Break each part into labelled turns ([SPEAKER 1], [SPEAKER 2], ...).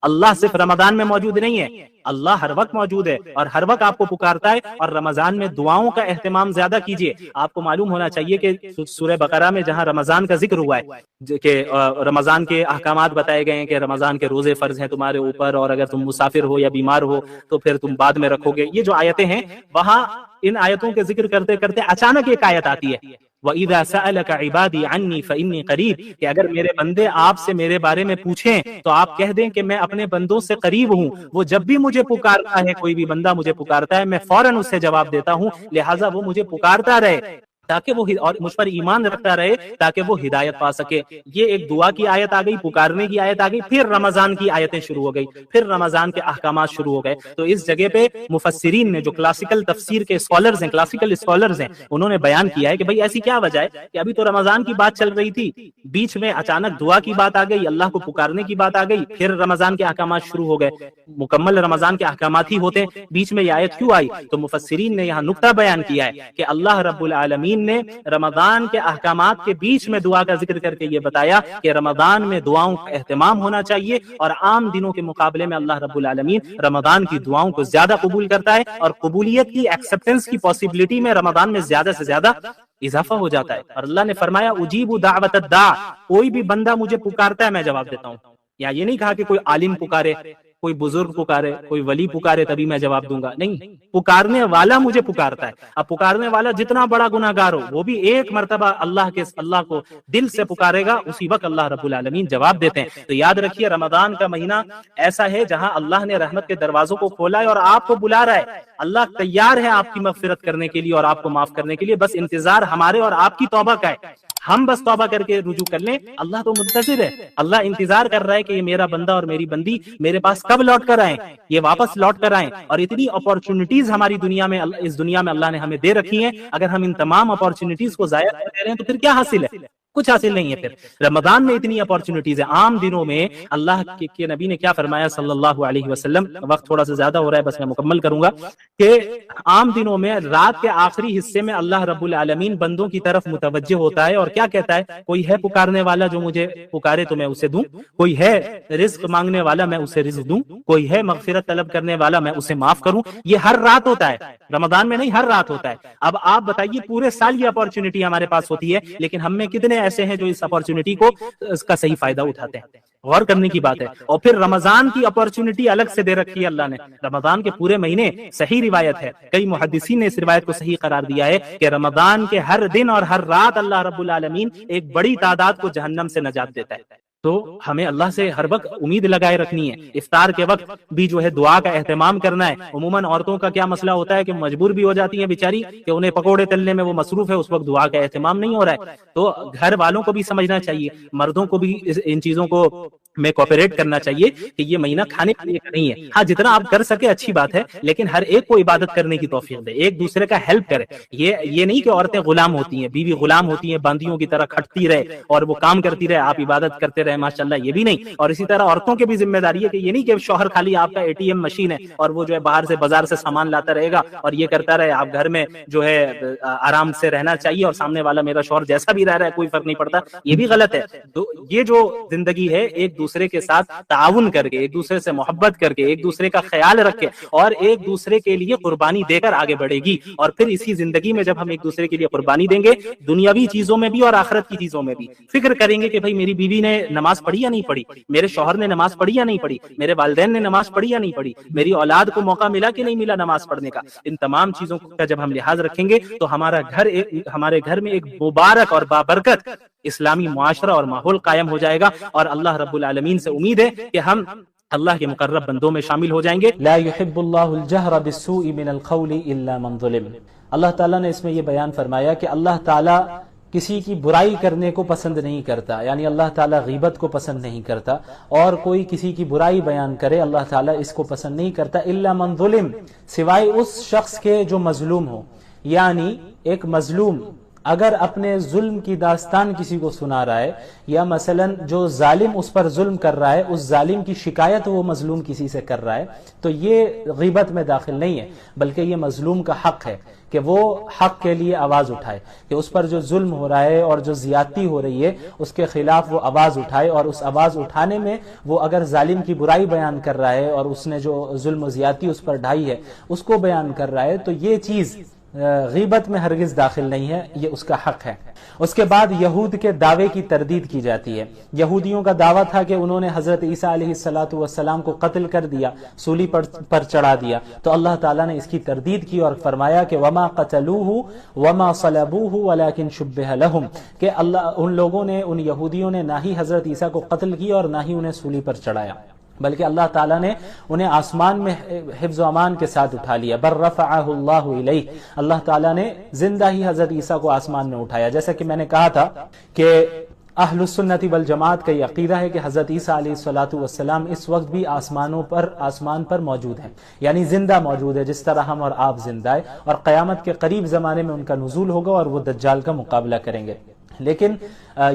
[SPEAKER 1] اللہ صرف رمضان میں موجود نہیں ہے، اللہ ہر وقت موجود ہے اور ہر وقت آپ کو پکارتا ہے، اور رمضان میں دعاؤں کا اہتمام زیادہ کیجیے۔ آپ کو معلوم ہونا چاہیے کہ سورہ بقرہ میں جہاں رمضان کا ذکر ہوا ہے کہ رمضان کے احکامات بتائے گئے ہیں کہ رمضان کے روزے فرض ہیں تمہارے اوپر، اور اگر تم مسافر ہو یا بیمار ہو تو پھر تم بعد میں رکھو گے، یہ جو آیتیں ہیں وہاں ان آیتوں کے ذکر کرتے کرتے اچانک ایک آیت آتی ہے، وَإِذَا سَأَلَكَ عِبَادِي عَنِّي فَإِنِّي قَرِيبٌ، کہ اگر میرے بندے آپ سے میرے بارے میں پوچھیں تو آپ کہہ دیں کہ میں اپنے بندوں سے قریب ہوں، وہ جب بھی مجھے پکارتا ہے، کوئی بھی بندہ مجھے پکارتا ہے میں فوراً اس سے جواب دیتا ہوں، لہٰذا وہ مجھے پکارتا رہے تاکہ وہ اور مجھ پر ایمان رکھتا رہے تاکہ وہ ہدایت پا سکے۔ یہ ایک دعا کی آیت آ گئی، پکارنے کی آیت آ گئی، پھر رمضان کی آیتیں شروع ہو گئی، پھر رمضان کے احکامات شروع ہو گئے۔ تو اس جگہ پہ مفسرین نے، جو کلاسیکل تفسیر کے اسکالرز ہیں، کلاسیکل اسکالرز ہیں، انہوں نے بیان کیا ہے کہ بھئی ایسی کیا وجہ ہے کہ ابھی تو رمضان کی بات چل رہی تھی، بیچ میں اچانک دعا کی بات آ گئی، اللہ کو پکارنے کی بات آ گئی، پھر رمضان کے احکامات شروع ہو گئے، مکمل رمضان کے احکامات ہی ہوتے، بیچ میں یہ آیت کیوں آئی؟ تو مفسرین نے یہاں نقطہ بیان کیا ہے کہ اللہ رب العالمین نے رمضان کے احکامات کے بیچ میں دعا کا ذکر کر کے یہ بتایا کہ رمضان میں دعاؤں کا اہتمام ہونا چاہیے، اور عام دنوں کے مقابلے میں اللہ رب العالمین رمضان کی دعاؤں کو زیادہ قبول کرتا ہے، اور قبولیت کی، ایکسپٹنس کی پاسبلٹی میں رمضان میں زیادہ سے زیادہ اضافہ ہو جاتا ہے۔ اور اللہ نے فرمایا اجیب دعوت الداع، کوئی بھی بندہ مجھے پکارتا ہے میں جواب دیتا ہوں۔ یا یہ نہیں کہا کہ کوئی عالم پکارے، کوئی بزرگ پکارے، کوئی ولی پکارے تبھی میں جواب دوں گا، نہیں، پکارنے والا مجھے پکارتا ہے۔ اب پکارنے والا جتنا بڑا گناہ گار ہو، وہ بھی ایک مرتبہ اللہ کو دل سے پکارے گا، اسی وقت اللہ رب العالمین جواب دیتے ہیں۔ تو یاد رکھیے رمضان کا مہینہ ایسا ہے جہاں اللہ نے رحمت کے دروازوں کو کھولا ہے اور آپ کو بلا رہا ہے، اللہ تیار ہے آپ کی مغفرت کرنے کے لیے اور آپ کو معاف کرنے کے لیے، بس انتظار ہمارے اور آپ کی توبہ کا ہے۔ ہم بس توبہ کر کے رجوع کر لیں، اللہ تو منتظر ہے، اللہ انتظار کر رہا ہے کہ یہ میرا بندہ اور میری بندی میرے پاس کب لوٹ کر آئیں، یہ واپس لوٹ کر آئیں۔ اور اتنی اپارچونٹیز ہماری دنیا میں، اس دنیا میں اللہ نے ہمیں دے رکھی ہیں، اگر ہم ان تمام اپارچونٹیز کو ضائع کر رہے ہیں تو پھر کیا حاصل ہے؟ کچھ حاصل نہیں ہے۔ پھر رمضان میں اتنی اپارچونٹیز ہیں، عام دنوں میں اللہ کے نبی نے کیا فرمایا صلی اللہ علیہ وسلم، وقت تھوڑا سا زیادہ ہو رہا ہے بس میں مکمل کروں گا، کہ عام دنوں میں رات کے آخری حصے میں اللہ رب العالمین بندوں کی طرف متوجہ ہوتا ہے اور کیا کہتا ہے، کوئی ہے پکارنے والا جو مجھے پکارے تو میں اسے دوں، کوئی ہے رزق مانگنے والا میں اسے رزق دوں، کوئی ہے مغفرت طلب کرنے والا میں اسے معاف کروں۔ یہ ہر رات ہوتا ہے، رمضان میں نہیں، ہر رات ہوتا ہے۔ اب آپ بتائیے پورے سال یہ اپارچونٹی ہمارے پاس ہوتی ہے، لیکن ہم میں کتنے ایسے ہیں جو اس اپارچونٹی کو، اس کا صحیح فائدہ اٹھاتے ہیں؟ غور کرنے کی بات ہے۔ اور پھر رمضان کی اپارچونٹی الگ سے دے رکھی ہے اللہ نے، رمضان کے پورے مہینے، صحیح روایت ہے، کئی محدثین نے اس روایت کو صحیح قرار دیا ہے کہ رمضان کے ہر دن اور ہر رات اللہ رب العالمین ایک بڑی تعداد کو جہنم سے نجات دیتا ہے۔ تو ہمیں اللہ سے ہر وقت امید لگائے رکھنی ہے، افطار کے وقت بھی جو ہے دعا کا اہتمام کرنا ہے۔ عموماً عورتوں کا کیا مسئلہ ہوتا ہے کہ مجبور بھی ہو جاتی ہیں بیچاری کہ انہیں پکوڑے تلنے میں وہ مصروف ہے، اس وقت دعا کا اہتمام نہیں ہو رہا ہے۔ تو گھر والوں کو بھی سمجھنا چاہیے، مردوں کو بھی ان چیزوں کو میں کوپریٹ کرنا چاہیے کہ یہ مہینہ کھانے پینے کا نہیں ہے۔ ہاں جتنا آپ کر سکے اچھی بات ہے، لیکن ہر ایک کو عبادت کرنے کی توفیق دے، ایک دوسرے کا ہیلپ کرے۔ یہ نہیں کہ عورتیں غلام ہوتی ہیں، بیوی غلام ہوتی ہیں، باندیوں کی طرح کھٹتی رہے اور وہ کام کرتی رہے، آپ عبادت کرتے رہے ماشاءاللہ، یہ بھی نہیں۔ اور اسی طرح عورتوں کی بھی ذمہ داری ہے کہ یہ نہیں کہ شوہر خالی آپ کا ATM مشین ہے اور وہ جو ہے باہر سے بازار سے سامان لاتا رہے گا اور یہ کرتا رہے، آپ گھر میں جو ہے آرام سے رہنا چاہیے اور سامنے والا میرا شوہر جیسا بھی رہ رہا ہے کوئی فرق نہیں پڑتا، یہ بھی غلط ہے۔ تو یہ جو زندگی ہے ایک دوسرے کے ساتھ تعاون کر کے، ایک دوسرے سے محبت کر کے، ایک دوسرے کا خیال رکھ کے اور ایک دوسرے کے لیے قربانی دے کر آگے بڑھے گی۔ اور پھر اسی زندگی میں جب ہم ایک دوسرے کے لیے قربانی دیں گے، دنیاوی چیزوں میں بھی اور آخرت کی چیزوں میں بھی، فکر کریں گے کہ بھائی میری بیوی نے نماز پڑھی یا نہیں پڑھی، میرے شوہر نے نماز پڑھی یا نہیں پڑھی، میرے والدین نے نماز پڑھی یا نہیں پڑھی، میری اولاد کو موقع ملا کہ نہیں ملا نماز پڑھنے کا۔ ان تمام چیزوں کا جب ہم لحاظ رکھیں گے تو ہمارے گھر میں ایک مبارک اور بابرکت اسلامی معاشرہ اور ماحول قائم ہو جائے گا، اور اللہ رب العالمین سے امید ہے کہ ہم اللہ کے مقرب بندوں میں شامل ہو جائیں گے۔
[SPEAKER 2] لا يحب اللہ الجہر بالسوء من القول الا من ظلم۔ اللہ تعالیٰ نے اس میں یہ بیان فرمایا کہ اللہ تعالیٰ کسی کی برائی کرنے کو پسند نہیں کرتا، یعنی اللہ تعالیٰ غیبت کو پسند نہیں کرتا، اور کوئی کسی کی برائی بیان کرے اللہ تعالیٰ اس کو پسند نہیں کرتا، الا من ظلم، سوائے اس شخص کے جو مظلوم ہو۔ یعنی ایک مظلوم اگر اپنے ظلم کی داستان کسی کو سنا رہا ہے یا مثلا جو ظالم اس پر ظلم کر رہا ہے اس ظالم کی شکایت وہ مظلوم کسی سے کر رہا ہے تو یہ غیبت میں داخل نہیں ہے، بلکہ یہ مظلوم کا حق ہے کہ وہ حق کے لیے آواز اٹھائے، کہ اس پر جو ظلم ہو رہا ہے اور جو زیادتی ہو رہی ہے اس کے خلاف وہ آواز اٹھائے، اور اس آواز اٹھانے میں وہ اگر ظالم کی برائی بیان کر رہا ہے اور اس نے جو ظلم و زیادتی اس پر ڈھائی ہے اس کو بیان کر رہا ہے تو یہ چیز غیبت میں ہرگز داخل نہیں ہے، یہ اس کا حق ہے۔ اس کے بعد یہود کے دعوے کی تردید کی جاتی ہے۔ یہودیوں کا دعویٰ تھا کہ انہوں نے حضرت عیسیٰ علیہ السلام کو قتل کر دیا، سولی پر چڑھا دیا، تو اللہ تعالیٰ نے اس کی تردید کی اور فرمایا کہ وما قتلوہ وما صلبوہ ولکن شبہ لہم، کہ ان لوگوں نے، ان یہودیوں نے نہ ہی حضرت عیسیٰ کو قتل کیا اور نہ ہی انہیں سولی پر چڑھایا، بلکہ اللہ تعالیٰ نے انہیں آسمان میں حفظ و امان کے ساتھ اٹھا لیا۔ بر رفعہ اللہ الیہ، اللہ تعالیٰ نے زندہ ہی حضرت عیسیٰ کو آسمان میں اٹھایا۔ جیسا کہ میں نے کہا تھا کہ اہل السنت والجماعت کا یہ عقیدہ ہے کہ حضرت عیسیٰ علیہ السلام اس وقت بھی آسمان پر موجود ہیں، یعنی زندہ موجود ہے، جس طرح ہم اور آپ زندہ ہے، اور قیامت کے قریب زمانے میں ان کا نزول ہوگا اور وہ دجال کا مقابلہ کریں گے۔ لیکن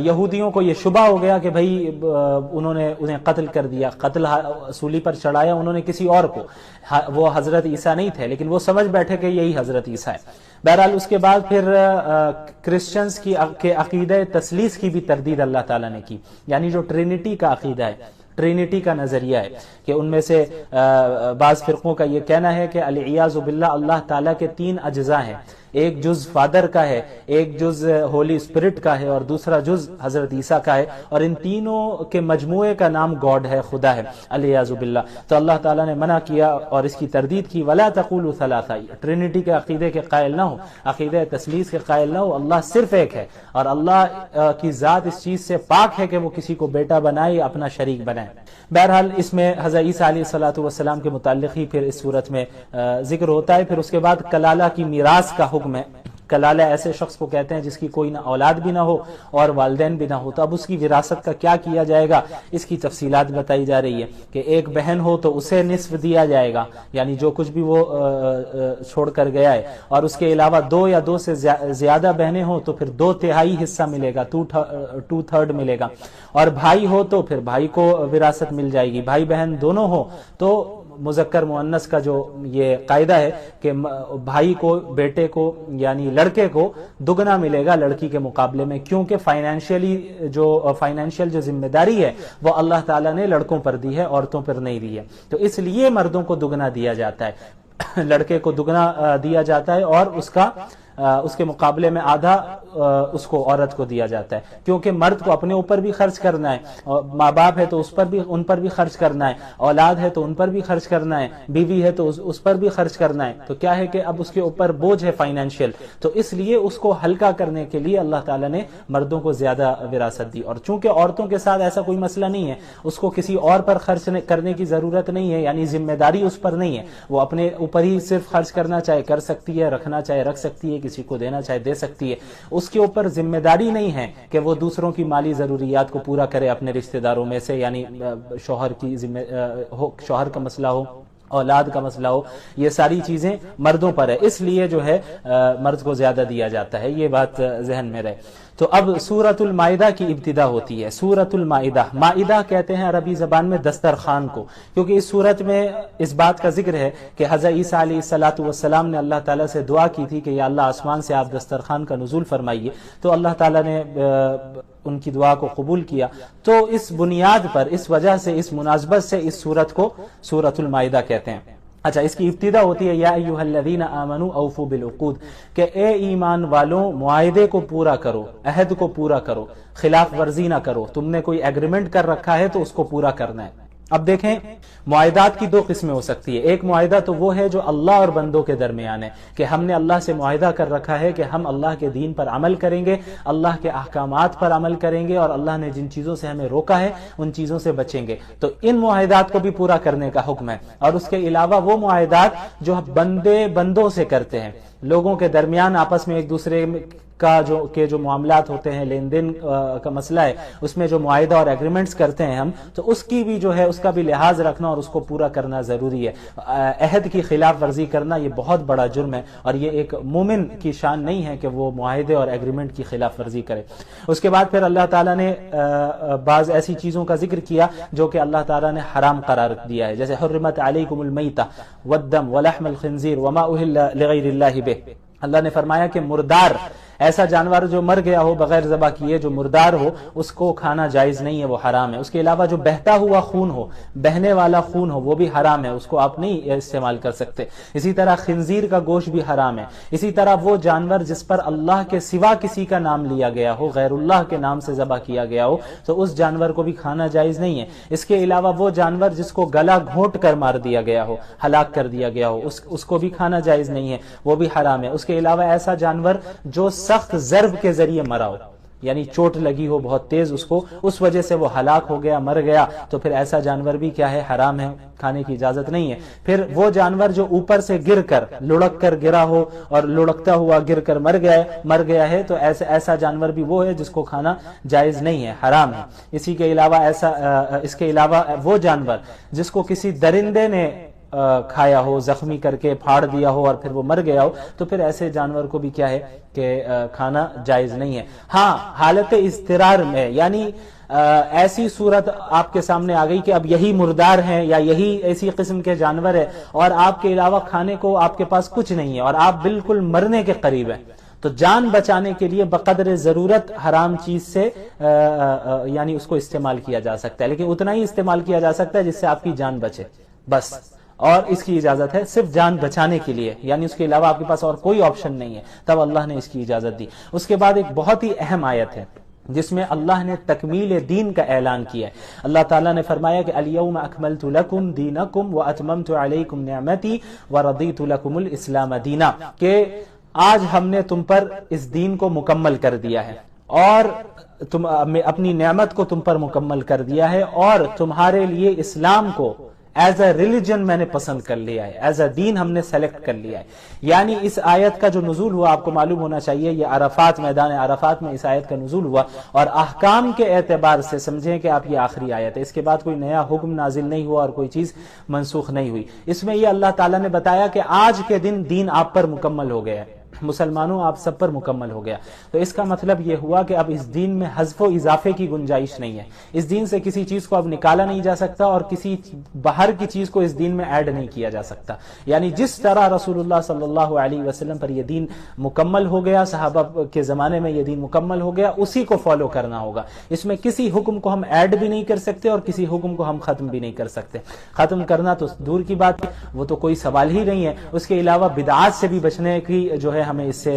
[SPEAKER 2] یہودیوں کو یہ شبہ ہو گیا کہ بھئی انہوں نے انہیں قتل کر دیا، قتل سولی پر چڑھایا انہوں نے کسی اور کو، وہ حضرت عیسیٰ نہیں تھے، لیکن وہ سمجھ بیٹھے کہ یہی حضرت عیسیٰ ہے۔ بہرحال اس کے بعد پھر کرسچنز کے عقیدہ تثلیث کی بھی تردید اللہ تعالیٰ نے کی، یعنی جو ٹرینٹی کا عقیدہ ہے، ٹرینٹی کا نظریہ ہے، کہ ان میں سے بعض فرقوں کا یہ کہنا ہے کہ العیاذ باللہ اللہ تعالیٰ کے 3 اجزاء ہیں، ایک جز فادر کا ہے، ایک جز ہولی اسپرٹ کا ہے اور دوسرا جز حضرت عیسیٰ کا ہے، اور ان تینوں کے مجموعے کا نام گاڈ ہے، خدا ہے، العیاذ باللہ۔ تو اللہ تعالیٰ نے منع کیا اور اس کی تردید کی، ولا تقولوا ثلاثہ، ٹرینٹی کے عقیدے کے قائل نہ ہو، عقیدہ تثلیث کے قائل نہ ہو، اللہ صرف ایک ہے، اور اللہ کی ذات اس چیز سے پاک ہے کہ وہ کسی کو بیٹا بنائے یا اپنا شریک بنائے۔ بہرحال اس میں حضرت عیسیٰ علیہ السلام کے متعلق ہی پھر اس صورت میں ذکر ہوتا ہے۔ پھر اس کے بعد کلالہ کی میراث کا حکم ہے۔ کلالہ ایسے شخص کو کہتے ہیں جس کی کوئی نہ اولاد بھی نہ ہو اور والدین بھی نہ ہو، تو اب اس کی وراثت کا کیا کیا جائے گا، اس کی تفصیلات بتائی جا رہی ہے کہ ایک بہن ہو تو اسے نصف دیا جائے گا، یعنی جو کچھ بھی وہ چھوڑ کر گیا ہے، اور اس کے علاوہ 2 یا 2 سے زیادہ بہنیں ہوں تو پھر 2/3 حصہ ملے گا، 2/3 ملے گا، اور بھائی ہو تو پھر بھائی کو وراثت مل جائے گی، بھائی بہن دونوں ہو تو مذکر مؤنث کا جو یہ قاعدہ ہے کہ بھائی کو، بیٹے کو یعنی لڑکے کو دگنا ملے گا لڑکی کے مقابلے میں، کیونکہ فائنینشیل جو ذمہ داری ہے وہ اللہ تعالیٰ نے لڑکوں پر دی ہے، عورتوں پر نہیں دی ہے، تو اس لیے مردوں کو دگنا دیا جاتا ہے، لڑکے کو دگنا دیا جاتا ہے اور اس کے مقابلے میں آدھا اس کو عورت کو دیا جاتا ہے، کیونکہ مرد کو اپنے اوپر بھی خرچ کرنا ہے، اور ماں باپ ہے تو ان پر بھی خرچ کرنا ہے، اولاد ہے تو ان پر بھی خرچ کرنا ہے، بیوی ہے تو اس پر بھی خرچ کرنا ہے، تو کیا ہے کہ اب اس کے اوپر بوجھ ہے فائنینشیل، تو اس لیے اس کو ہلکا کرنے کے لیے اللہ تعالیٰ نے مردوں کو زیادہ وراثت دی، اور چونکہ عورتوں کے ساتھ ایسا کوئی مسئلہ نہیں ہے، اس کو کسی اور پر خرچ کرنے کی ضرورت نہیں ہے، یعنی ذمہ داری اس پر نہیں ہے، وہ اپنے اوپر ہی صرف خرچ کرنا چاہے کر سکتی ہے، رکھنا چاہے رکھ سکتی ہے، کسی کو دینا چاہے دے سکتی ہے، اس کے اوپر ذمہ داری نہیں ہے کہ وہ دوسروں کی مالی ضروریات کو پورا کرے اپنے رشتہ داروں میں سے، یعنی شوہر کا مسئلہ ہو، اولاد کا مسئلہ ہو، یہ ساری چیزیں مردوں پر ہے، اس لیے جو ہے مرد کو زیادہ دیا جاتا ہے، یہ بات ذہن میں رہے۔ تو اب سورۃ المائدہ کی ابتدا ہوتی ہے۔ سورۃ المائدہ، مائدہ کہتے ہیں عربی زبان میں دسترخوان کو، کیونکہ اس سورت میں اس بات کا ذکر ہے کہ حضرت عیسیٰ علیہ السلام نے اللہ تعالیٰ سے دعا کی تھی کہ یا اللہ آسمان سے آپ دسترخوان کا نزول فرمائیے، تو اللہ تعالیٰ نے ان کی دعا کو قبول کیا، تو اس بنیاد پر، اس وجہ سے، اس مناسبت سے اس سورت کو سورۃ المائدہ کہتے ہیں۔ اچھا، اس کی ابتدا ہوتی ہے یا ایھا الذین آمنوا اوفوا بالعقود، کہ اے ایمان والوں معاہدے کو پورا کرو، عہد کو پورا کرو، خلاف ورزی نہ کرو، تم نے کوئی ایگریمنٹ کر رکھا ہے تو اس کو پورا کرنا ہے۔ اب دیکھیں، معاہدات کی 2 قسمیں ہو سکتی ہے۔ ایک معاہدہ تو وہ ہے جو اللہ اور بندوں کے درمیان ہے، کہ ہم نے اللہ سے معاہدہ کر رکھا ہے کہ ہم اللہ کے دین پر عمل کریں گے، اللہ کے احکامات پر عمل کریں گے، اور اللہ نے جن چیزوں سے ہمیں روکا ہے ان چیزوں سے بچیں گے، تو ان معاہدات کو بھی پورا کرنے کا حکم ہے۔ اور اس کے علاوہ وہ معاہدات جو بندے بندوں سے کرتے ہیں، لوگوں کے درمیان آپس میں ایک دوسرے کا جو معاملات ہوتے ہیں، لین دین کا مسئلہ ہے، اس میں جو معاہدہ اور ایگریمنٹس کرتے ہیں ہم، تو اس کی بھی جو ہے اس کا بھی لحاظ رکھنا اور اس کو پورا کرنا ضروری ہے۔ عہد کی خلاف ورزی کرنا یہ بہت بڑا جرم ہے، اور یہ ایک مومن کی شان نہیں ہے کہ وہ معاہدے اور ایگریمنٹ کی خلاف ورزی کرے۔ اس کے بعد پھر اللہ تعالیٰ نے بعض ایسی چیزوں کا ذکر کیا جو کہ اللہ تعالیٰ نے حرام قرار دیا ہے، جیسے حرمت علیکم المیتہ والدم ولحم الخنزیر وما اہل لغیر اللہ بہ۔ اللہ نے فرمایا کہ مردار، ایسا جانور جو مر گیا ہو بغیر ذبح کیے، جو مردار ہو، اس کو کھانا جائز نہیں ہے، وہ حرام ہے۔ اس کے علاوہ جو بہتا ہوا خون ہو، بہنے والا خون ہو، وہ بھی حرام ہے، اس کو آپ نہیں استعمال کر سکتے۔ اسی طرح خنزیر کا گوشت بھی حرام ہے۔ اسی طرح وہ جانور جس پر اللہ کے سوا کسی کا نام لیا گیا ہو، غیر اللہ کے نام سے ذبح کیا گیا ہو، تو اس جانور کو بھی کھانا جائز نہیں ہے۔ اس کے علاوہ وہ جانور جس کو گلا گھونٹ کر مار دیا گیا ہو، ہلاک کر دیا گیا ہو، اس کو بھی کھانا جائز نہیں ہے، وہ بھی حرام ہے۔ اس کے علاوہ ایسا جانور جو سخت ضرب کے ذریعے مرا ہو، یعنی چوٹ لگی ہو بہت تیز اس کو، اس وجہ سے وہ ہلاک ہو گیا، مر گیا، تو پھر ایسا جانور بھی کیا ہے، حرام ہے، کھانے کی اجازت نہیں ہے۔ پھر وہ جانور جو اوپر سے گر کر، لڑک کر گرا ہو اور لڑکتا ہوا گر کر مر گیا ہے، تو ایسا جانور بھی وہ ہے جس کو کھانا جائز نہیں ہے، حرام ہے۔ اس کے علاوہ وہ جانور جس کو کسی درندے نے کھایا ہو، زخمی کر کے پھاڑ دیا ہو اور پھر وہ مر گیا ہو، تو پھر ایسے جانور کو بھی کیا ہے کہ کھانا جائز نہیں ہے۔ ہاں، حالت اضطرار میں، یعنی ایسی صورت آپ کے سامنے آ گئی کہ اب یہی مردار ہیں یا یہی ایسی قسم کے جانور ہے اور آپ کے علاوہ کھانے کو آپ کے پاس کچھ نہیں ہے اور آپ بالکل مرنے کے قریب ہیں، تو جان بچانے کے لیے بقدر ضرورت حرام چیز سے یعنی اس کو استعمال کیا جا سکتا ہے، لیکن اتنا ہی استعمال کیا جا سکتا ہے جس سے آپ کی جان بچے، بس۔ اور اس کی اجازت ہے صرف جان بچانے کے لیے، یعنی اس کے علاوہ آپ کے پاس اور کوئی آپشن نہیں ہے، تب اللہ نے اس کی اجازت دی۔ اس کے بعد ایک بہت ہی اہم آیت ہے جس میں اللہ نے تکمیل دین کا اعلان کیا ہے۔ اللہ تعالیٰ نے فرمایا کہ الیوم اکملت لکم دینکم واتممت علیکم نعمتی ورضیت لکم الاسلام دینا، کہ آج ہم نے تم پر اس دین کو مکمل کر دیا ہے اور اپنی نعمت کو تم پر مکمل کر دیا ہے، اور تمہارے لیے اسلام کو ایز اے ریلیجن میں نے پسند کر لیا ہے، ایز اے دین ہم نے سیلیکٹ کر لیا ہے۔ یعنی اس آیت کا جو نزول ہوا آپ کو معلوم ہونا چاہیے، یہ عرفات، میدان عرفات میں اس آیت کا نزول ہوا، اور احکام کے اعتبار سے سمجھیں کہ آپ یہ آخری آیت ہے، اس کے بعد کوئی نیا حکم نازل نہیں ہوا اور کوئی چیز منسوخ نہیں ہوئی۔ اس میں یہ اللہ تعالیٰ نے بتایا کہ آج کے دین آپ پر مکمل ہو گیا ہے، مسلمانوں آپ سب پر مکمل ہو گیا۔ تو اس کا مطلب یہ ہوا کہ اب اس دین میں حذف و اضافے کی گنجائش نہیں ہے، اس دین سے کسی چیز کو اب نکالا نہیں جا سکتا اور کسی باہر کی چیز کو اس دین میں ایڈ نہیں کیا جا سکتا۔ یعنی جس طرح رسول اللہ صلی اللہ علیہ وسلم پر یہ دین مکمل ہو گیا، صحابہ کے زمانے میں یہ دین مکمل ہو گیا، اسی کو فالو کرنا ہوگا۔ اس میں کسی حکم کو ہم ایڈ بھی نہیں کر سکتے اور کسی حکم کو ہم ختم بھی نہیں کر سکتے۔ ختم کرنا تو دور کی بات ہے، وہ تو کوئی سوال ہی نہیں ہے۔ اس کے علاوہ بدعات سے بھی بچنے کی جو ہے ہمیں اس سے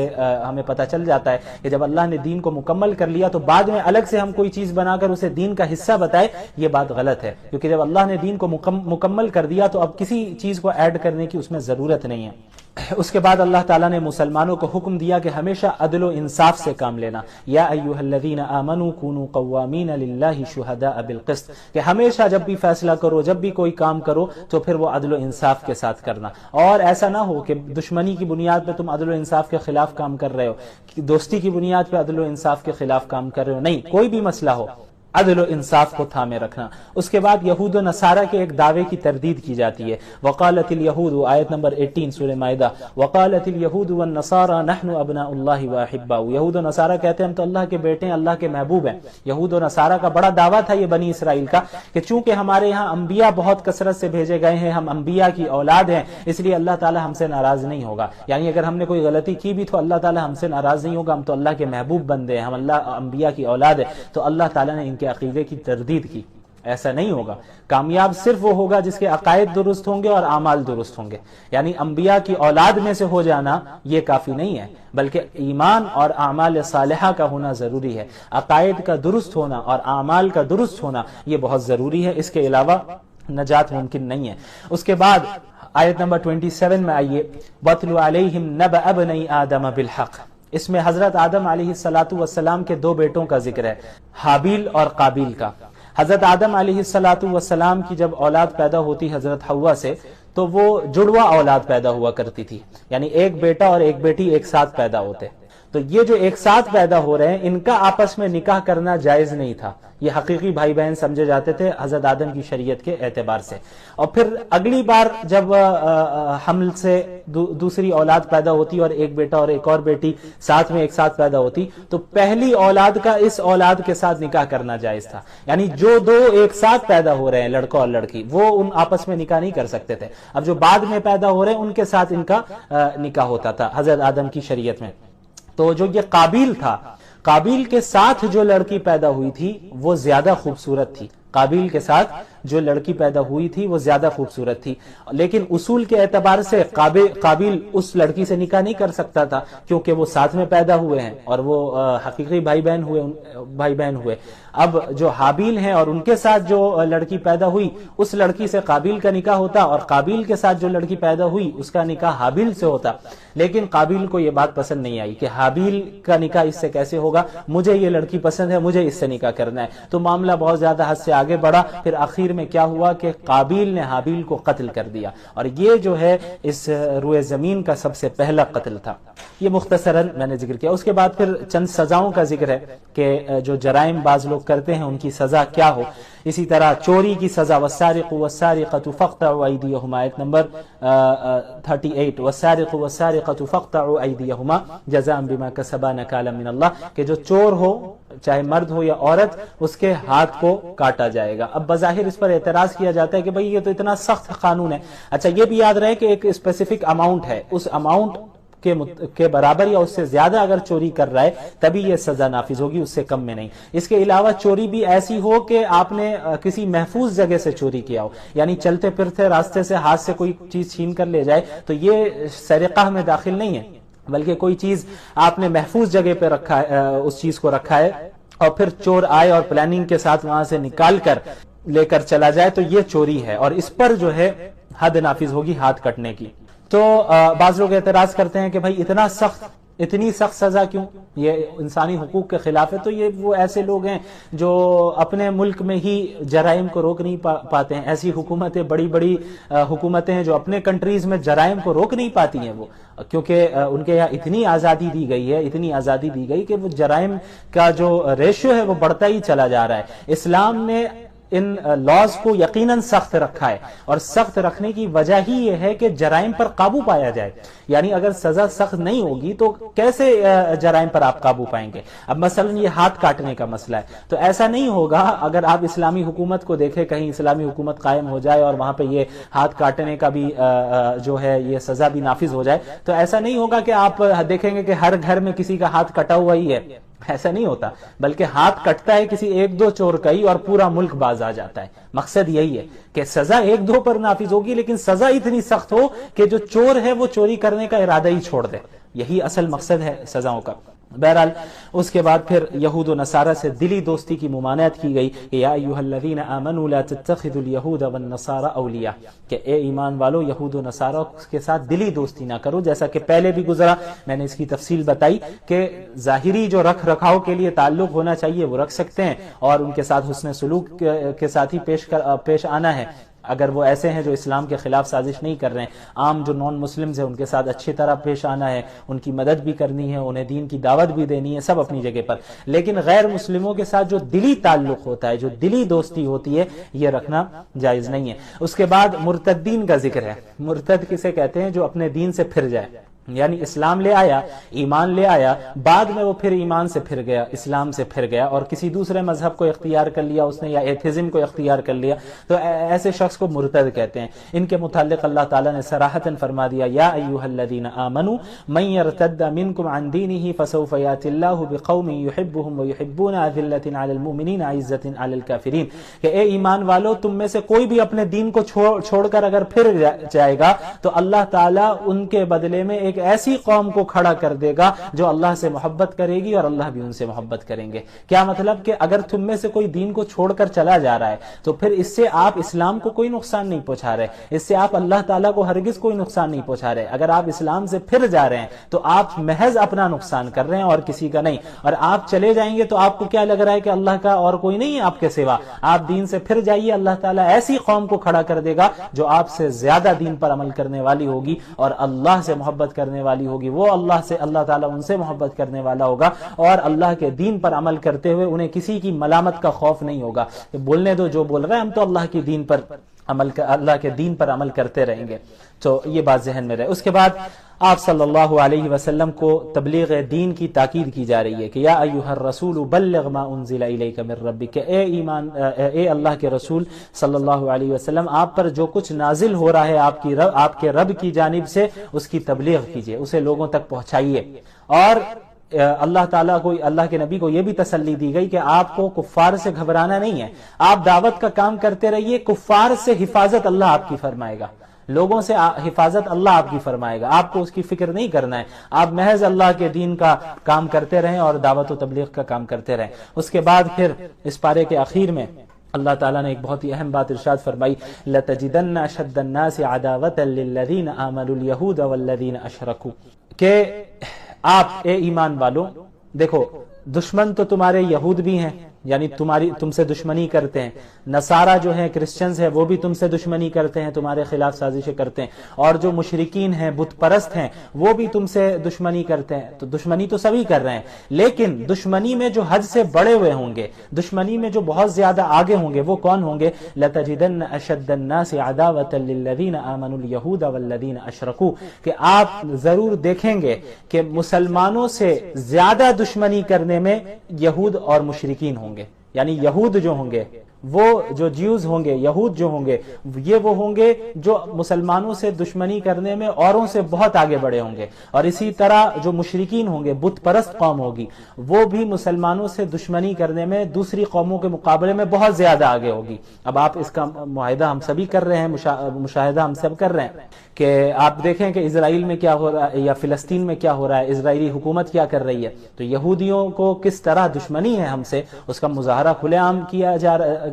[SPEAKER 2] ہمیں پتہ چل جاتا ہے کہ جب اللہ نے دین کو مکمل کر لیا تو بعد میں الگ سے ہم کوئی چیز بنا کر اسے دین کا حصہ بتائے، یہ بات غلط ہے، کیونکہ جب اللہ نے دین کو مکمل کر دیا تو اب کسی چیز کو ایڈ کرنے کی اس میں ضرورت نہیں ہے۔ اس کے بعد اللہ تعالیٰ نے مسلمانوں کو حکم دیا کہ ہمیشہ عدل و انصاف سے کام لینا، یا ایھا الذین آمنوا کونوا قوامین للہ شہداء بالقسط، کہ ہمیشہ جب بھی فیصلہ کرو، جب بھی کوئی کام کرو تو پھر وہ عدل و انصاف کے ساتھ کرنا، اور ایسا نہ ہو کہ دشمنی کی بنیاد پہ تم عدل و انصاف کے خلاف کام کر رہے ہو، دوستی کی بنیاد پہ عدل و انصاف کے خلاف کام کر رہے ہو، نہیں، کوئی بھی مسئلہ ہو عدل و انصاف کو تھامے رکھنا۔ اس کے بعد یہود و نصارہ کے ایک دعوے کی تردید کی جاتی ہے، وقالت الیہود، آیت نمبر 18 سورہ مائدہ، وقالت الیہود والنصارى نحن ابناء اللہ واحباؤہ، یہود و نصارہ کہتے ہیں ہم تو اللہ کے بیٹے ہیں، اللہ کے محبوب ہیں۔ یہود و نصارہ کا بڑا دعویٰ تھا یہ بنی اسرائیل کا کہ چونکہ ہمارے یہاں انبیاء بہت کثرت سے بھیجے گئے ہیں، ہم انبیاء کی اولاد ہیں، اس لیے اللہ تعالی ہم سے ناراض نہیں ہوگا، یعنی اگر ہم نے کوئی غلطی کی بھی تو اللہ تعالی ہم سے ناراض نہیں ہوگا، ہم تو اللہ کے محبوب بندے ہیں، ہم اللہ انبیاء کی اولاد ہیں۔ تو اللہ تعالی نے ان کے عقیدے کی تردید کی، ایسا نہیں ہوگا۔ کامیاب صرف وہ ہوگا جس کے عقائد درست ہوں گے اور اعمال درست ہوں گے، یعنی انبیاء کی اولاد میں سے ہو جانا یہ کافی نہیں ہے، بلکہ ایمان اور اعمال صالحہ کا ہونا ضروری ہے، عقائد کا درست ہونا اور اعمال کا درست ہونا یہ بہت ضروری ہے، اس کے علاوہ نجات ممکن نہیں ہے۔ اس کے بعد آیت نمبر 27 میں آئیے، وَاتْلُ عَلَيْهِمْ نَبَأَ ابْنَيْ آدَمَ بِالْحَقِّ، اس میں حضرت آدم علیہ السلام کے دو بیٹوں کا ذکر ہے، حابیل اور قابیل کا۔ حضرت آدم علیہ السلام کی جب اولاد پیدا ہوتی حضرت حوا سے تو وہ جڑوا اولاد پیدا ہوا کرتی تھی، یعنی ایک بیٹا اور ایک بیٹی ایک ساتھ پیدا ہوتے. تو یہ جو ایک ساتھ پیدا ہو رہے ہیں ان کا آپس میں نکاح کرنا جائز نہیں تھا. یہ حقیقی بھائی بہن سمجھے جاتے تھے حضرت آدم کی شریعت کے اعتبار سے. اور پھر اگلی بار جب حمل سے دوسری اولاد پیدا ہوتی اور ایک بیٹا اور ایک اور بیٹی ساتھ میں ایک ساتھ پیدا ہوتی تو پہلی اولاد کا اس اولاد کے ساتھ نکاح کرنا جائز تھا. یعنی جو دو ایک ساتھ پیدا ہو رہے ہیں لڑکا اور لڑکی وہ ان آپس میں نکاح نہیں کر سکتے تھے. اب جو بعد میں پیدا ہو رہے ہیں ان کے ساتھ ان کا نکاح ہوتا تھا حضرت آدم کی شریعت میں. تو جو یہ قابیل تھا، قابیل کے ساتھ جو لڑکی پیدا ہوئی تھی وہ زیادہ خوبصورت تھی. قابیل کے ساتھ جو لڑکی پیدا ہوئی تھی وہ زیادہ خوبصورت تھی، لیکن اصول کے اعتبار سے قابیل اس لڑکی سے نکاح نہیں کر سکتا تھا کیونکہ وہ ساتھ میں پیدا ہوئے ہیں اور وہ حقیقی بھائی بہن ہوئے. اب جو حابیل ہیں اور ان کے ساتھ جو لڑکی پیدا ہوئی اس لڑکی سے قابیل کا نکاح ہوتا اور قابیل کے ساتھ جو لڑکی پیدا ہوئی اس کا نکاح حابیل سے ہوتا. لیکن قابیل کو یہ بات پسند نہیں آئی کہ حابیل کا نکاح اس سے کیسے ہوگا، مجھے یہ لڑکی پسند ہے، مجھے اس سے نکاح کرنا ہے. تو معاملہ بہت زیادہ حد سے آگے بڑھا. پھر آخر میں کیا ہوا کہ قابیل نے حابیل کو قتل کر دیا اور یہ جو ہے اس روئے زمین کا سب سے پہلا قتل تھا. یہ مختصراً میں نے ذکر کیا. اس کے بعد پھر چند سزاؤں کا ذکر ہے کہ جو جرائم بعض لوگ کرتے ہیں ان کی سزا کیا ہو. اسی طرح چوری کی سزا والسارق والسارقة فاقطعوا أيديهما، آیت نمبر 38، والسارق والسارقة فاقطعوا أيديهما جزاء بما كسبا نكالا من الله، کہ جو چور ہو چاہے مرد ہو یا عورت اس کے ہاتھ کو کاٹا جائے گا. اب بظاہر اس پر اعتراض کیا جاتا ہے کہ بھئی یہ تو اتنا سخت قانون ہے. اچھا یہ بھی یاد رہے کہ ایک اسپیسیفک اماؤنٹ ہے، اس اماؤنٹ کے برابر یا اس سے زیادہ اگر چوری کر رہا ہے تبھی یہ سزا نافذ ہوگی، اس سے کم میں نہیں. اس کے علاوہ چوری بھی ایسی ہو کہ آپ نے کسی محفوظ جگہ سے چوری کیا ہو، یعنی چلتے پھرتے راستے سے ہاتھ سے کوئی چیز چھین کر لے جائے تو یہ سرقہ میں داخل نہیں ہے، بلکہ کوئی چیز آپ نے محفوظ جگہ پہ رکھا ہے، اس چیز کو رکھا ہے اور پھر چور آئے اور پلاننگ کے ساتھ وہاں سے نکال کر لے کر چلا جائے تو یہ چوری ہے اور اس پر جو ہے حد نافذ ہوگی ہاتھ کٹنے کی. تو بعض لوگ اعتراض کرتے ہیں کہ بھائی اتنی سخت سزا کیوں، یہ انسانی حقوق کے خلاف ہے. تو یہ وہ ایسے لوگ ہیں جو اپنے ملک میں ہی جرائم کو روک نہیں پاتے ہیں. ایسی حکومتیں بڑی حکومتیں ہیں جو اپنے کنٹریز میں جرائم کو روک نہیں پاتی ہیں، وہ کیونکہ ان کے یہاں اتنی آزادی دی گئی کہ وہ جرائم کا جو ریشو ہے وہ بڑھتا ہی چلا جا رہا ہے. اسلام نے ان لاز کو یقیناً سخت رکھا ہے اور سخت رکھنے کی وجہ ہی یہ ہے کہ جرائم پر قابو پایا جائے. یعنی اگر سزا سخت نہیں ہوگی تو کیسے جرائم پر آپ قابو پائیں گے. اب مثلا یہ ہاتھ کاٹنے کا مسئلہ ہے تو ایسا نہیں ہوگا اگر آپ اسلامی حکومت کو دیکھیں، کہیں اسلامی حکومت قائم ہو جائے اور وہاں پہ یہ ہاتھ کاٹنے کا بھی جو ہے یہ سزا بھی نافذ ہو جائے تو ایسا نہیں ہوگا کہ آپ دیکھیں گے کہ ہر گھر میں کسی کا ہاتھ کٹا ہوا ہی ہے. ایسا نہیں ہوتا، بلکہ ہاتھ کٹتا ہے کسی ایک دو چور کا ہی اور پورا ملک باز آ جاتا ہے. مقصد یہی ہے کہ سزا ایک دو پر نافذ ہوگی لیکن سزا اتنی سخت ہو کہ جو چور ہے وہ چوری کرنے کا ارادہ ہی چھوڑ دے. یہی اصل مقصد ہے سزاؤں کا. بہرحال اس کے بعد پھر یہود و نصارہ سے دلی دوستی کی ممانعت کی گئی کہ یا ایھا الذین آمنوا لا تتخذوا اليہود والنصارى اولیاء، کہ اے ایمان والو یہود و نصارہ کے ساتھ دلی دوستی نہ کرو. جیسا کہ پہلے بھی گزرا، میں نے اس کی تفصیل بتائی کہ ظاہری جو رکھ رکھاؤ کے لیے تعلق ہونا چاہیے وہ رکھ سکتے ہیں اور ان کے ساتھ حسن سلوک کے ساتھ ہی پیش آنا ہے اگر وہ ایسے ہیں جو اسلام کے خلاف سازش نہیں کر رہے ہیں. عام جو نان مسلمز ہیں ان کے ساتھ اچھی طرح پیش آنا ہے، ان کی مدد بھی کرنی ہے، انہیں دین کی دعوت بھی دینی ہے، سب اپنی جگہ پر. لیکن غیر مسلموں کے ساتھ جو دلی تعلق ہوتا ہے، جو دلی دوستی ہوتی ہے، یہ رکھنا جائز نہیں ہے. اس کے بعد مرتدین کا ذکر ہے. مرتد کسے کہتے ہیں؟ جو اپنے دین سے پھر جائے، یعنی اسلام لے آیا، ایمان لے آیا، بعد میں وہ پھر ایمان سے پھر گیا، اسلام سے پھر گیا اور کسی دوسرے مذہب کو اختیار کر لیا اس نے، یا ایتھیزم کو اختیار کر لیا، تو ایسے شخص کو مرتد کہتے ہیں. ان کے متعلق اللہ تعالیٰ نے صراحتاً فرما دیا یا ایھا الذین آمنوا من یرتد منکم عن دینہ فسوف یأتی اللہ بقوم یحبهم ویحبون اذلۃ علی المؤمنین عزۃ علی الکافرین، کہ اے ایمان والو تم میں سے کوئی بھی اپنے دین کو چھوڑ کر اگر پھر جائے گا تو اللہ تعالیٰ ان کے بدلے میں ایک ایک ایسی قوم کو کھڑا کر دے گا جو اللہ سے محبت کرے گی اور اللہ بھی ان سے محبت کریں گے۔ کیا مطلب کہ اگر تم میں سے کوئی دین کو چھوڑ کر چلا جا رہا ہے تو پھر اس سے آپ اسلام کو کوئی نقصان نہیں پہنچا رہے، اس سے آپ اللہ تعالیٰ کو ہرگز کوئی نقصان نہیں پہنچا رہے۔ اگر آپ اسلام سے پھر جا رہے ہیں تو آپ محض اپنا نقصان کر رہے ہیں اور کسی کا نہیں، اور آپ چلے جائیں گے تو آپ کو کیا لگ رہا ہے کہ اللہ کا اور کوئی نہیں ہے آپ کے سوا۔ آپ دین سے پھر جائیے، اللہ تعالیٰ ایسی قوم کو کھڑا کر دے گا جو آپ سے زیادہ دین پر عمل کرنے والی ہوگی اور اللہ سے محبت کرنے والی ہوگی، وہ اللہ تعالیٰ ان سے محبت کرنے والا ہوگا اور اللہ کے دین پر عمل کرتے ہوئے انہیں کسی کی ملامت کا خوف نہیں ہوگا کہ بولنے دو جو بول رہے ہیں، ہم تو اللہ کے دین پر عمل کرتے رہیں گے۔ تو یہ بات ذہن میں رہے۔ اس کے بعد آپ صلی اللہ علیہ وسلم کو تبلیغ دین کی تاکید کی جا رہی ہے کہ یا ایھا الرسول بلغ ما انزل الیک من ربک، اے اللہ کے رسول صلی اللہ علیہ وسلم، آپ پر جو کچھ نازل ہو رہا ہے آپ کے رب کی جانب سے اس کی تبلیغ کیجئے، اسے لوگوں تک پہنچائیے۔ اور اللہ تعالیٰ کو، اللہ کے نبی کو یہ بھی تسلی دی گئی کہ آپ کو کفار سے گھبرانا نہیں ہے، آپ دعوت کا کام کرتے رہیے، کفار سے حفاظت اللہ آپ کی فرمائے گا، لوگوں سے حفاظت اللہ آپ کی فرمائے گا، آپ کو اس کی فکر نہیں کرنا ہے، آپ محض اللہ کے دین کا کام کرتے رہیں اور دعوت و تبلیغ کا کام کرتے رہیں۔ اس کے بعد پھر اس پارے کے آخر میں اللہ تعالیٰ نے ایک بہت ہی اہم بات ارشاد فرمائی، لَتَجِدَنَّ أَشَدَّ النَّاسِ عَدَاوَةً لِلَّذِينَ آمَنُوا الْيَهُودَ وَالَّذِينَ أَشْرَكُوا، کہ آپ اے ایمان والو دیکھو، دشمن تو تمہارے یہود بھی ہیں، یعنی تم سے دشمنی کرتے ہیں، نصارہ جو ہیں کرسچنز ہیں وہ بھی تم سے دشمنی کرتے ہیں، تمہارے خلاف سازشیں کرتے ہیں، اور جو مشرکین ہیں بت پرست ہیں وہ بھی تم سے دشمنی کرتے ہیں۔ تو دشمنی تو سبھی کر رہے ہیں، لیکن دشمنی میں جو حد سے بڑے ہوئے ہوں گے، دشمنی میں جو بہت زیادہ آگے ہوں گے، وہ کون ہوں گے؟ لَتَجِدَنَّ أَشَدَّ النَّاسِ عَدَاوَةً لِلَّذِينَ آمَنُوا الْيَهُودَ وَالَّذِينَ أَشْرَكُوا، کہ آپ ضرور دیکھیں گے کہ مسلمانوں سے زیادہ دشمنی کرنے میں یہود اور مشرکین ہوں گے، یعنی یہود جو ہوں گے، وہ جو جیوز ہوں گے، یہود جو ہوں گے، یہ وہ ہوں گے جو مسلمانوں سے دشمنی کرنے میں اوروں سے بہت آگے بڑھے ہوں گے، اور اسی طرح جو مشرکین ہوں گے، بت پرست قوم ہوگی، وہ بھی مسلمانوں سے دشمنی کرنے میں دوسری قوموں کے مقابلے میں بہت زیادہ آگے ہوگی۔ اب آپ اس کا معاہدہ ہم سبھی کر رہے ہیں، مشاہدہ ہم سب کر رہے ہیں کہ آپ دیکھیں کہ اسرائیل میں کیا ہو رہا ہے یا فلسطین میں کیا ہو رہا ہے، اسرائیلی حکومت کیا کر رہی ہے، تو یہودیوں کو کس طرح دشمنی ہے ہم سے، اس کا مظاہرہ کھلے عام کیا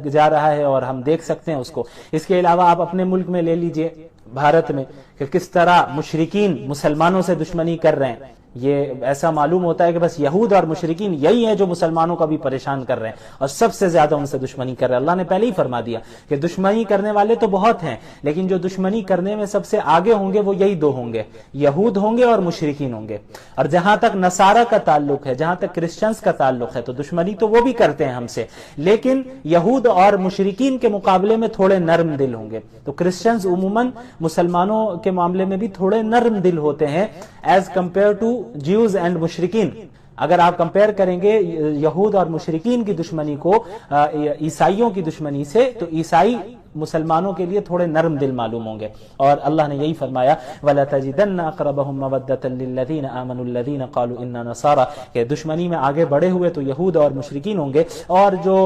[SPEAKER 2] جا رہا ہے اور ہم دیکھ سکتے ہیں اس کو۔ اس کے علاوہ آپ اپنے ملک میں لے لیجئے، بھارت میں، کہ کس طرح مشرکین مسلمانوں سے دشمنی کر رہے ہیں۔ یہ ایسا معلوم ہوتا ہے کہ بس یہود اور مشرکین یہی ہیں جو مسلمانوں کا بھی پریشان کر رہے ہیں اور سب سے زیادہ ان سے دشمنی کر رہے ہیں۔ اللہ نے پہلے ہی فرما دیا کہ دشمنی کرنے والے تو بہت ہیں، لیکن جو دشمنی کرنے میں سب سے آگے ہوں گے وہ یہی دو ہوں گے، یہود ہوں گے اور مشرکین ہوں گے۔ اور جہاں تک نصارہ کا تعلق ہے، جہاں تک کرسچنز کا تعلق ہے، تو دشمنی تو وہ بھی کرتے ہیں ہم سے، لیکن یہود اور مشرکین کے مقابلے میں تھوڑے نرم دل ہوں گے۔ تو کرسچنز عموماً مسلمانوں کے معاملے میں بھی تھوڑے نرم دل ہوتے ہیں as compare to Jews and مشرکین۔ اگر آپ کمپیئر کریں گے یہود اور مشرکین کی دشمنی کو عیسائیوں کی دشمنی سے، تو عیسائی مسلمانوں کے لیے تھوڑے نرم دل معلوم ہوں گے، اور اللہ نے یہی فرمایا وَلَتَجِدَنَّ أَقْرَبَهُمْ مَوَدَّةً لِلَّذِينَ آمَنُوا الَّذِينَ قَالُوا إِنَّا نَصَارَى، کہ دشمنی میں آگے بڑھے ہوئے تو یہود اور مشرکین ہوں گے، اور جو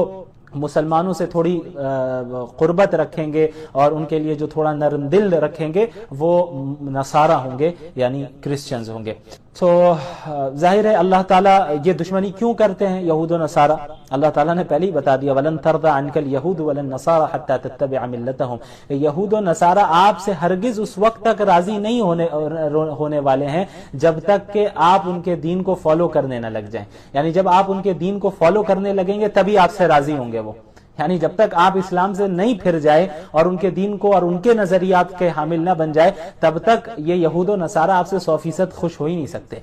[SPEAKER 2] مسلمانوں سے تھوڑی قربت رکھیں گے اور ان کے لیے جو تھوڑا نرم دل رکھیں گے وہ نصارہ ہوں گے، یعنی کرسچنز ہوں گے۔ تو ظاہر ہے اللہ تعالیٰ یہ دشمنی کیوں کرتے ہیں یہود و نصارہ؟ اللہ تعالیٰ نے پہلے ہی بتا دیا وَلَن تَرْضَ عَنْكَ الْيَهُودُ وَلَا النَّصَارَى حَتَّى تَتَّبِعَ مِلَّتَهُمْ، یہود و نصارہ آپ سے ہرگز اس وقت تک راضی نہیں ہونے والے ہیں جب تک کہ آپ ان کے دین کو فالو کرنے نہ لگ جائیں، یعنی جب آپ ان کے دین کو فالو کرنے لگیں گے تبھی آپ سے راضی ہوں گے وہ، یعنی جب تک آپ اسلام سے نہیں پھر جائے اور ان کے دین کو اور ان کے نظریات کے حامل نہ بن جائے، تب تک یہ یہود و نصارہ آپ سے 100% خوش ہو ہی نہیں سکتے۔